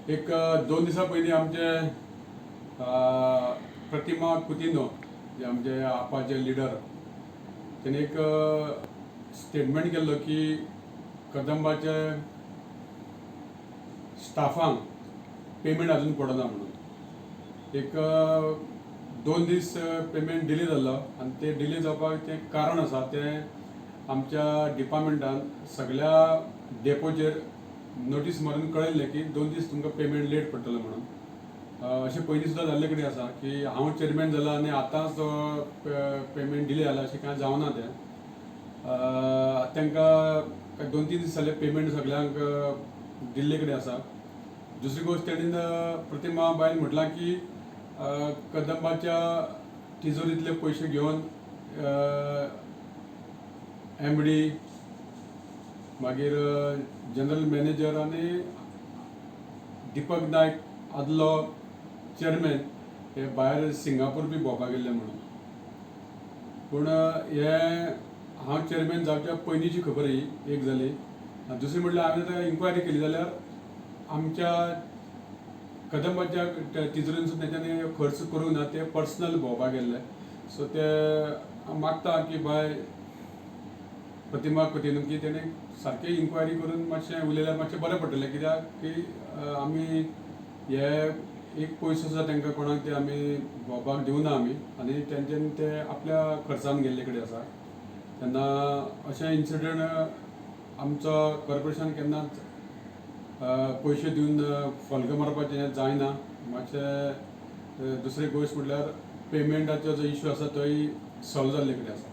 एक 2 दिसा पयलीं आमचे प्रतिमा कुतिनो जे आमचे आपाचे लिडर तेणे एक स्टेटमेंट केल्लो की कदंबाचे स्टाफांक पेमेंट अजून पडना म्हणून एक 2 दीस पेमेंट डिले जाल्लो आनी ते डिले जावपाक तें कारण आसा तें आमच्या डिपार्टमेंटान सगळ्या डेपोचेर नोटीस मारून कळयल्लें की 2 दीस तुमकां पेमेंट लेट पडटलो म्हणून अशें पयलीं सुद्दां जाल्ले कडेन आसा की हांव चेअरमॅन जाला आनी आतांच पेमेंट डिले जाला अशें कांय जावना तें तांकां 2-3 दीस जाले पेमेंट सगळ्यांक दिल्ले कडेन आसा. दुसरी गोश्ट तेणीन प्रतिमा बायन म्हटलां की कदंबाच्या तिजोरींतले पयशे घेवन MD मागीर जनरल मॅनेजर आनी दीपक नायक आदलो चेअरमॅन हे भायर सिंगापूर बी भोंवपाक गेल्ले म्हणून. पूण हे हांव चेअरमॅन जावच्या पयलींची खबर ही एक जाली. दुसरी म्हणल्यार हांवें आतां इन्क्वायरी केली जाल्यार आमच्या कदंबाच्या तिजोरींसून तेंच्यांनी खर्च करूंक ना, ते पर्सनल भोंवपाक गेल्ले. सो ते मागता की बाय प्रतिमा कुतिनो की तेणें सारकें इन्क्वायरी करून मातशें उलयल्यार मातशें बरें पडटलें, कित्याक की आमी हे एक पयसो सुद्दां तांकां कोणाक ते आमी भोंवपाक दिवना आमी आनी तेंच्यांनी ते आपल्या खर्चान गेल्ले कडेन आसा. तेन्ना अशें इन्सिडंट आमचो कॉर्पोरेशन केन्नाच पयशे दिवन फलगां मारपाचें जायना. मातशें दुसरी गोश्ट म्हटल्यार पेमेंटाचो जो इश्यू आसा तोय सॉल्व जाल्ले कडेन आसा.